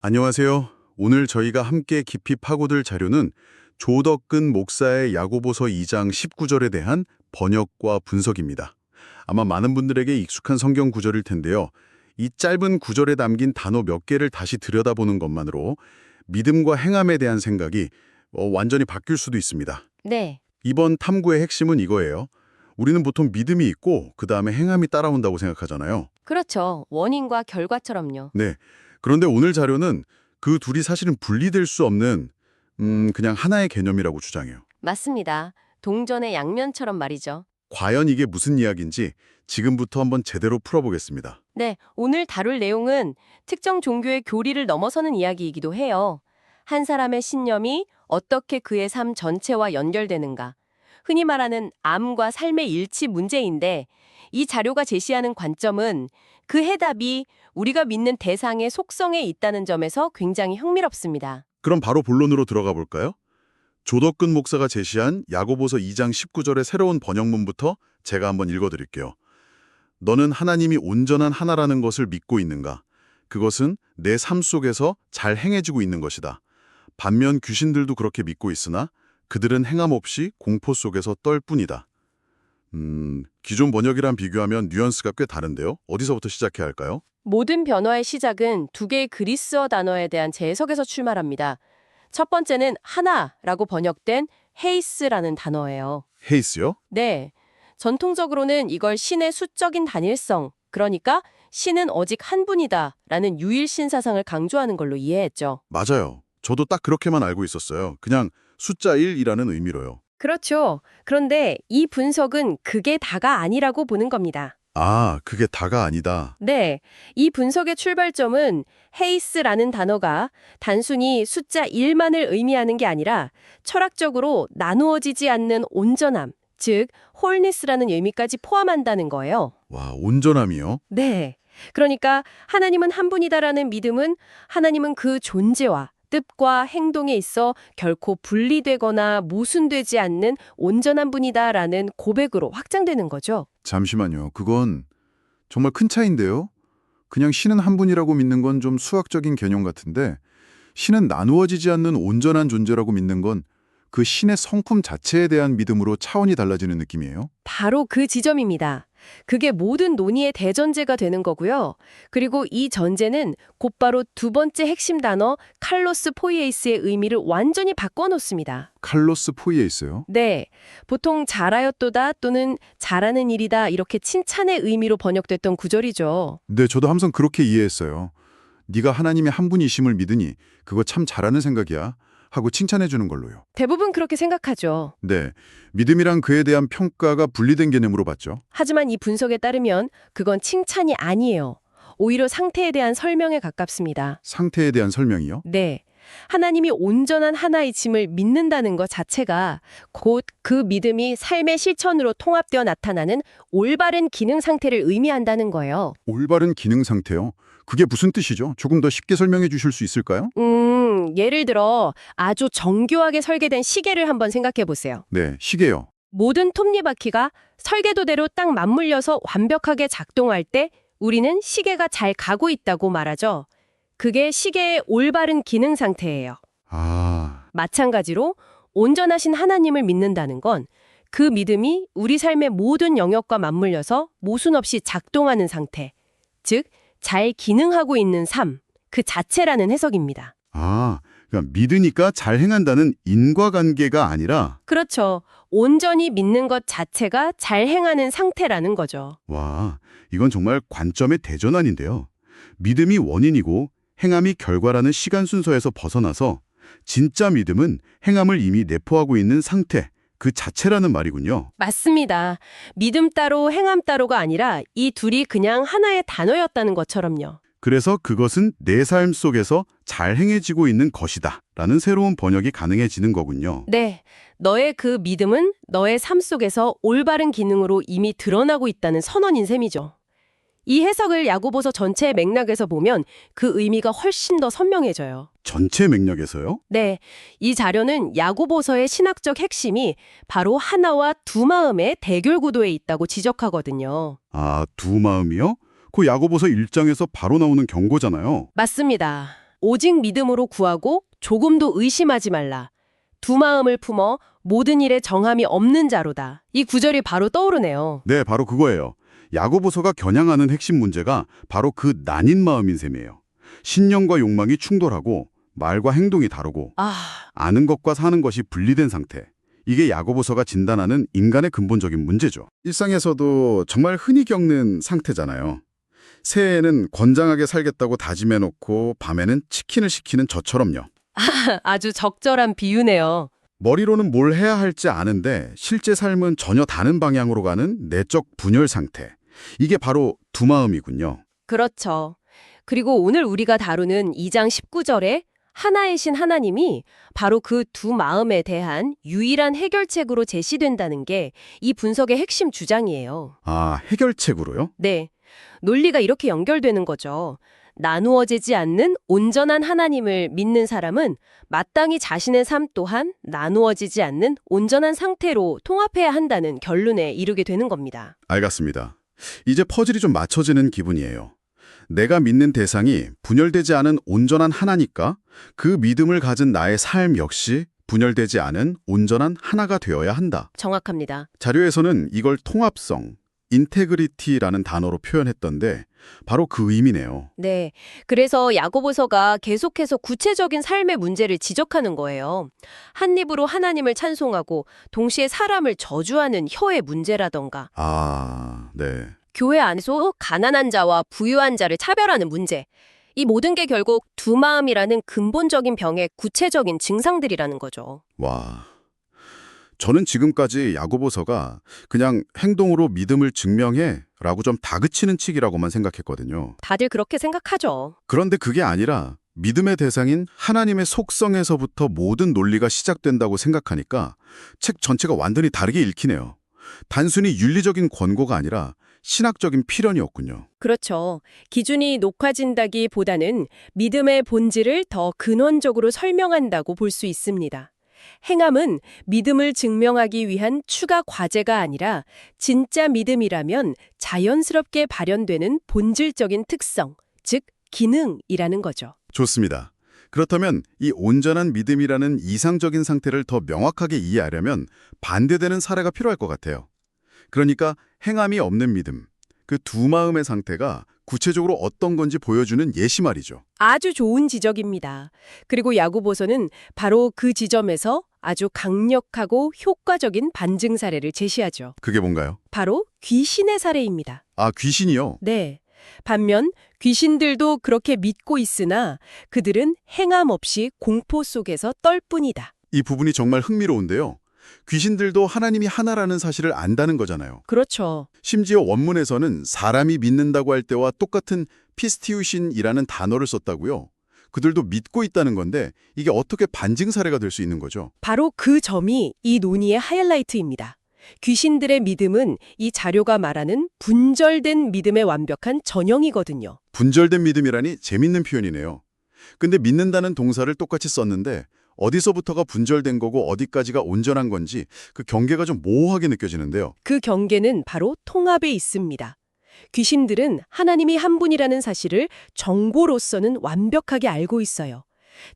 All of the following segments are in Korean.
안녕하세요. 오늘 저희가 함께 깊이 파고들 자료는 조덕근 목사의 야고보서 2장 19절에 대한 번역과 분석입니다. 아마 많은 분들에게 익숙한 성경 구절일 텐데요. 이 짧은 구절에 담긴 단어 몇 개를 다시 들여다보는 것만으로 믿음과 행함에 대한 생각이 완전히 바뀔 수도 있습니다. 네, 이번 탐구의 핵심은 이거예요. 우리는 보통 믿음이 있고 그 다음에 행함이 따라온다고 생각하잖아요. 그렇죠. 원인과 결과처럼요. 네. 그런데 오늘 자료는 그 둘이 사실은 분리될 수 없는 그냥 하나의 개념이라고 주장해요. 맞습니다. 동전의 양면처럼 말이죠. 과연 이게 무슨 이야기인지 지금부터 한번 제대로 풀어보겠습니다. 네, 오늘 다룰 내용은 특정 종교의 교리를 넘어서는 이야기이기도 해요. 한 사람의 신념이 어떻게 그의 삶 전체와 연결되는가. 흔히 말하는 암과 삶의 일치 문제인데 이 자료가 제시하는 관점은 그 해답이 우리가 믿는 대상의 속성에 있다는 점에서 굉장히 흥미롭습니다. 그럼 바로 본론으로 들어가 볼까요? 조덕근 목사가 제시한 야고보서 2장 19절의 새로운 번역문부터 제가 한번 읽어드릴게요. 너는 하나님이 온전한 하나라는 것을 믿고 있는가? 그것은 내 삶 속에서 잘 행해지고 있는 것이다. 반면 귀신들도 그렇게 믿고 있으나 그들은 행함 없이 공포 속에서 떨 뿐이다. 기존 번역이랑 비교하면 뉘앙스가 꽤 다른데요. 어디서부터 시작해야 할까요? 모든 변화의 시작은 두 개의 그리스어 단어에 대한 재해석에서 출발합니다. 첫 번째는 하나라고 번역된 헤이스라는 단어예요. 헤이스요? 네, 전통적으로는 이걸 신의 수적인 단일성, 그러니까 신은 오직 한 분이다 라는 유일신 사상을 강조하는 걸로 이해했죠. 맞아요. 저도 딱 그렇게만 알고 있었어요. 그냥 숫자 1이라는 의미로요. 그렇죠. 그런데 이 분석은 그게 다가 아니라고 보는 겁니다. 아, 그게 다가 아니다. 네, 이 분석의 출발점은 헤이스라는 단어가 단순히 숫자 1만을 의미하는 게 아니라 철학적으로 나누어지지 않는 온전함, 즉 홀니스라는 의미까지 포함한다는 거예요. 와, 온전함이요? 네, 그러니까 하나님은 한 분이다라는 믿음은 하나님은 그 존재와 뜻과 행동에 있어 결코 분리되거나 모순되지 않는 온전한 분이다라는 고백으로 확장되는 거죠. 잠시만요. 그건 정말 큰 차이인데요. 그냥 신은 한 분이라고 믿는 건 좀 수학적인 개념 같은데 신은 나누어지지 않는 온전한 존재라고 믿는 건 그 신의 성품 자체에 대한 믿음으로 차원이 달라지는 느낌이에요. 바로 그 지점입니다. 그게 모든 논의의 대전제가 되는 거고요. 그리고 이 전제는 곧바로 두 번째 핵심 단어 칼로스 포이에이스의 의미를 완전히 바꿔놓습니다. 칼로스 포이에이스요? 네, 보통 잘하였도다 또는 잘하는 일이다 이렇게 칭찬의 의미로 번역됐던 구절이죠. 네, 저도 항상 그렇게 이해했어요. 네가 하나님의 한 분이심을 믿으니 그거 참 잘하는 생각이야 하고 칭찬해 주는 걸로요. 대부분 그렇게 생각하죠. 네, 믿음이랑 그에 대한 평가가 분리된 개념으로 봤죠. 하지만 이 분석에 따르면 그건 칭찬이 아니에요. 오히려 상태에 대한 설명에 가깝습니다. 상태에 대한 설명이요? 네. 하나님이 온전한 하나이심을 믿는다는 것 자체가 곧 그 믿음이 삶의 실천으로 통합되어 나타나는 올바른 기능 상태를 의미한다는 거예요. 올바른 기능 상태요? 그게 무슨 뜻이죠? 조금 더 쉽게 설명해 주실 수 있을까요? 예를 들어 아주 정교하게 설계된 시계를 한번 생각해 보세요. 네, 시계요. 모든 톱니바퀴가 설계도대로 딱 맞물려서 완벽하게 작동할 때 우리는 시계가 잘 가고 있다고 말하죠. 그게 시계의 올바른 기능 상태예요. 아, 마찬가지로 온전하신 하나님을 믿는다는 건 그 믿음이 우리 삶의 모든 영역과 맞물려서 모순 없이 작동하는 상태, 즉 잘 기능하고 있는 삶, 그 자체라는 해석입니다. 그러니까 믿으니까 잘 행한다는 인과관계가 아니라 그렇죠. 온전히 믿는 것 자체가 잘 행하는 상태라는 거죠. 와, 이건 정말 관점의 대전환인데요. 믿음이 원인이고 행함이 결과라는 시간 순서에서 벗어나서 진짜 믿음은 행함을 이미 내포하고 있는 상태, 그 자체라는 말이군요. 맞습니다. 믿음 따로 행함 따로가 아니라 이 둘이 그냥 하나의 단어였다는 것처럼요. 그래서 그것은 내 삶 속에서 잘 행해지고 있는 것이다 라는 새로운 번역이 가능해지는 거군요. 네, 너의 그 믿음은 너의 삶 속에서 올바른 기능으로 이미 드러나고 있다는 선언인 셈이죠. 이 해석을 야고보서 전체의 맥락에서 보면 그 의미가 훨씬 더 선명해져요. 전체 맥락에서요? 네, 이 자료는 야고보서의 신학적 핵심이 바로 하나와 두 마음의 대결 구도에 있다고 지적하거든요. 아, 두 마음이요? 그 야고보서 1장에서 바로 나오는 경고잖아요. 맞습니다. 오직 믿음으로 구하고 조금도 의심하지 말라. 두 마음을 품어 모든 일에 정함이 없는 자로다. 이 구절이 바로 떠오르네요. 네, 바로 그거예요. 야고보서가 겨냥하는 핵심 문제가 바로 그 나뉜 마음인 셈이에요. 신념과 욕망이 충돌하고 말과 행동이 다르고 아는 것과 사는 것이 분리된 상태. 이게 야고보서가 진단하는 인간의 근본적인 문제죠. 일상에서도 정말 흔히 겪는 상태잖아요. 새해에는 건장하게 살겠다고 다짐해놓고 밤에는 치킨을 시키는 저처럼요. 아주 적절한 비유네요. 머리로는 뭘 해야 할지 아는데 실제 삶은 전혀 다른 방향으로 가는 내적 분열 상태. 이게 바로 두 마음이군요. 그렇죠. 그리고 오늘 우리가 다루는 2장 19절에 하나의 신 하나님이 바로 그 두 마음에 대한 유일한 해결책으로 제시된다는 게 이 분석의 핵심 주장이에요. 아, 해결책으로요? 네. 논리가 이렇게 연결되는 거죠. 나누어지지 않는 온전한 하나님을 믿는 사람은 마땅히 자신의 삶 또한 나누어지지 않는 온전한 상태로 통합해야 한다는 결론에 이르게 되는 겁니다. 알겠습니다. 이제 퍼즐이 좀 맞춰지는 기분이에요. 내가 믿는 대상이 분열되지 않은 온전한 하나니까 그 믿음을 가진 나의 삶 역시 분열되지 않은 온전한 하나가 되어야 한다. 정확합니다. 자료에서는 이걸 통합성, 인테그리티라는 단어로 표현했던데 바로 그 의미네요. 네. 그래서 야고보서가 계속해서 구체적인 삶의 문제를 지적하는 거예요. 한 입으로 하나님을 찬송하고 동시에 사람을 저주하는 혀의 문제라던가 아, 네. 교회 안에서 가난한 자와 부유한 자를 차별하는 문제. 이 모든 게 결국 두 마음이라는 근본적인 병의 구체적인 증상들이라는 거죠. 와. 저는 지금까지 야고보서가 그냥 행동으로 믿음을 증명해 라고 좀 다그치는 칙이라고만 생각했거든요. 다들 그렇게 생각하죠. 그런데 그게 아니라 믿음의 대상인 하나님의 속성에서부터 모든 논리가 시작된다고 생각하니까 책 전체가 완전히 다르게 읽히네요. 단순히 윤리적인 권고가 아니라 신학적인 필연이었군요. 그렇죠. 기준이 높아진다기보다는 믿음의 본질을 더 근원적으로 설명한다고 볼 수 있습니다. 행함은 믿음을 증명하기 위한 추가 과제가 아니라 진짜 믿음이라면 자연스럽게 발현되는 본질적인 특성, 즉 기능이라는 거죠. 좋습니다. 그렇다면 이 온전한 믿음이라는 이상적인 상태를 더 명확하게 이해하려면 반대되는 사례가 필요할 것 같아요. 그러니까 행함이 없는 믿음, 그 두 마음의 상태가 구체적으로 어떤 건지 보여주는 예시 말이죠. 아주 좋은 지적입니다. 그리고 야고보서는 바로 그 지점에서 아주 강력하고 효과적인 반증 사례를 제시하죠. 그게 뭔가요? 바로 귀신의 사례입니다. 아, 귀신이요? 네. 반면 귀신들도 그렇게 믿고 있으나 그들은 행함 없이 공포 속에서 떨 뿐이다. 이 부분이 정말 흥미로운데요. 귀신들도 하나님이 하나라는 사실을 안다는 거잖아요. 그렇죠. 심지어 원문에서는 사람이 믿는다고 할 때와 똑같은 피스티우신이라는 단어를 썼다고요. 그들도 믿고 있다는 건데 이게 어떻게 반증 사례가 될 수 있는 거죠? 바로 그 점이 이 논의의 하이라이트입니다. 귀신들의 믿음은 이 자료가 말하는 분절된 믿음의 완벽한 전형이거든요. 분절된 믿음이라니 재밌는 표현이네요. 근데 믿는다는 동사를 똑같이 썼는데 어디서부터가 분절된 거고 어디까지가 온전한 건지 그 경계가 좀 모호하게 느껴지는데요. 그 경계는 바로 통합에 있습니다. 귀신들은 하나님이 한 분이라는 사실을 정보로서는 완벽하게 알고 있어요.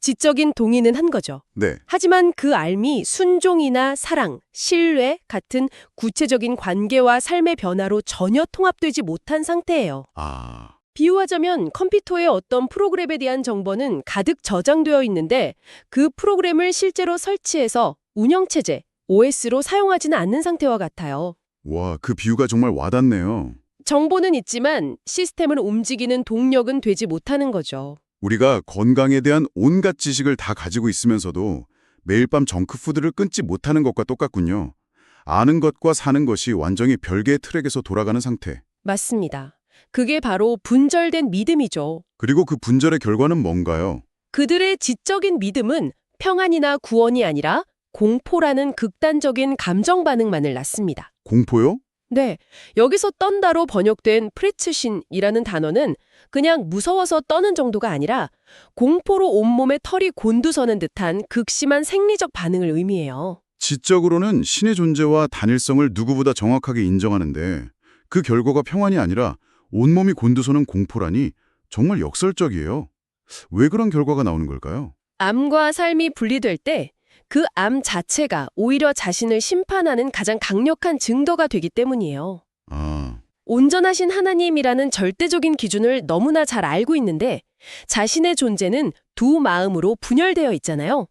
지적인 동의는 한 거죠. 네, 하지만 그 알미 순종이나 사랑, 신뢰 같은 구체적인 관계와 삶의 변화로 전혀 통합되지 못한 상태예요. 아, 비유하자면 컴퓨터의 어떤 프로그램에 대한 정보는 가득 저장되어 있는데 그 프로그램을 실제로 설치해서 운영체제, OS로 사용하지는 않는 상태와 같아요. 와, 그 비유가 정말 와닿네요. 정보는 있지만 시스템을 움직이는 동력은 되지 못하는 거죠. 우리가 건강에 대한 온갖 지식을 다 가지고 있으면서도 매일 밤 정크푸드를 끊지 못하는 것과 똑같군요. 아는 것과 사는 것이 완전히 별개의 트랙에서 돌아가는 상태. 맞습니다. 그게 바로 분절된 믿음이죠. 그리고 그 분절의 결과는 뭔가요? 그들의 지적인 믿음은 평안이나 구원이 아니라 공포라는 극단적인 감정 반응만을 낳습니다. 공포요? 네, 여기서 떤다로 번역된 프레츠신이라는 단어는 그냥 무서워서 떠는 정도가 아니라 공포로 온몸에 털이 곤두서는 듯한 극심한 생리적 반응을 의미해요. 지적으로는 신의 존재와 단일성을 누구보다 정확하게 인정하는데 그 결과가 평안이 아니라 온몸이 곤두서는 공포라니 정말 역설적이에요. 왜 그런 결과가 나오는 걸까요? 암과 삶이 분리될 때 그 암 자체가 오히려 자신을 심판하는 가장 강력한 증거가 되기 때문이에요. 아, 온전하신 하나님이라는 절대적인 기준을 너무나 잘 알고 있는데 자신의 존재는 두 마음으로 분열되어 있잖아요.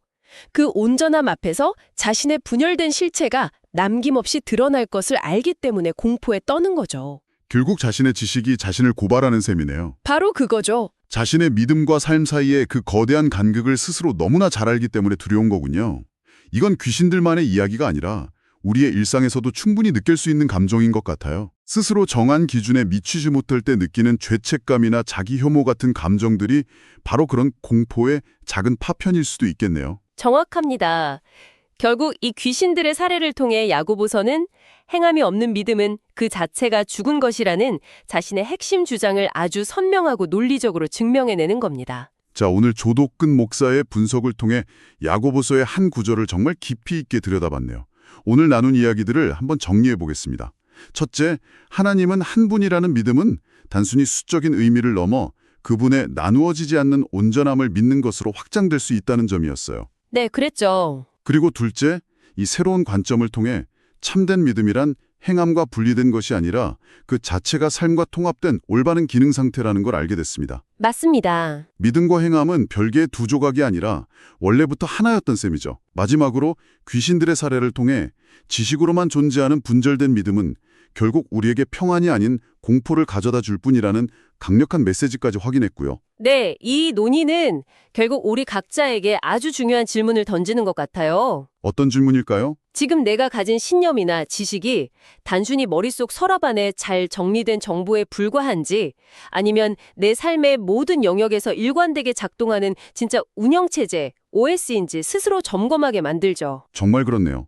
그 온전함 앞에서 자신의 분열된 실체가 남김없이 드러날 것을 알기 때문에 공포에 떠는 거죠. 결국 자신의 지식이 자신을 고발하는 셈이네요. 바로 그거죠. 자신의 믿음과 삶 사이에 그 거대한 간극을 스스로 너무나 잘 알기 때문에 두려운 거군요. 이건 귀신들만의 이야기가 아니라 우리의 일상에서도 충분히 느낄 수 있는 감정인 것 같아요. 스스로 정한 기준에 미치지 못할 때 느끼는 죄책감이나 자기 혐오 같은 감정들이 바로 그런 공포의 작은 파편일 수도 있겠네요. 정확합니다. 결국 이 귀신들의 사례를 통해 야고보서는 행함이 없는 믿음은 그 자체가 죽은 것이라는 자신의 핵심 주장을 아주 선명하고 논리적으로 증명해내는 겁니다. 자, 오늘 조덕근 목사의 분석을 통해 야고보서의 한 구절을 정말 깊이 있게 들여다봤네요. 오늘 나눈 이야기들을 한번 정리해 보겠습니다. 첫째, 하나님은 한 분이라는 믿음은 단순히 수적인 의미를 넘어 그분의 나누어지지 않는 온전함을 믿는 것으로 확장될 수 있다는 점이었어요. 네, 그랬죠. 그리고 둘째, 이 새로운 관점을 통해 참된 믿음이란 행함과 분리된 것이 아니라 그 자체가 삶과 통합된 올바른 기능 상태라는 걸 알게 됐습니다. 맞습니다. 믿음과 행함은 별개의 두 조각이 아니라 원래부터 하나였던 셈이죠. 마지막으로 귀신들의 사례를 통해 지식으로만 존재하는 분절된 믿음은 결국 우리에게 평안이 아닌 공포를 가져다 줄 뿐이라는 강력한 메시지까지 확인했고요. 네, 이 논의는 결국 우리 각자에게 아주 중요한 질문을 던지는 것 같아요. 어떤 질문일까요? 지금 내가 가진 신념이나 지식이 단순히 머릿속 서랍 안에 잘 정리된 정보에 불과한지 아니면 내 삶의 모든 영역에서 일관되게 작동하는 진짜 운영체제, OS인지 스스로 점검하게 만들죠. 정말 그렇네요.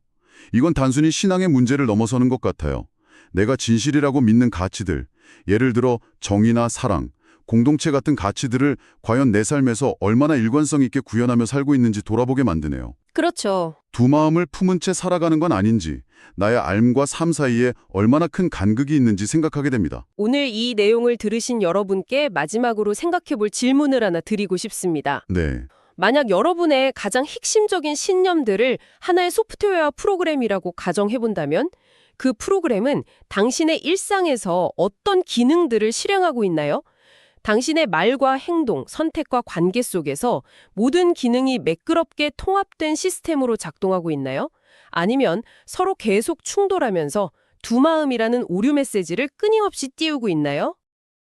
이건 단순히 신앙의 문제를 넘어서는 것 같아요. 내가 진실이라고 믿는 가치들, 예를 들어 정의나 사랑, 공동체 같은 가치들을 과연 내 삶에서 얼마나 일관성 있게 구현하며 살고 있는지 돌아보게 만드네요. 그렇죠. 두 마음을 품은 채 살아가는 건 아닌지, 나의 삶과 삶 사이에 얼마나 큰 간극이 있는지 생각하게 됩니다. 오늘 이 내용을 들으신 여러분께 마지막으로 생각해 볼 질문을 하나 드리고 싶습니다. 네. 만약 여러분의 가장 핵심적인 신념들을 하나의 소프트웨어 프로그램이라고 가정해 본다면 그 프로그램은 당신의 일상에서 어떤 기능들을 실행하고 있나요? 당신의 말과 행동, 선택과 관계 속에서 모든 기능이 매끄럽게 통합된 시스템으로 작동하고 있나요? 아니면 서로 계속 충돌하면서 두 마음이라는 오류 메시지를 끊임없이 띄우고 있나요?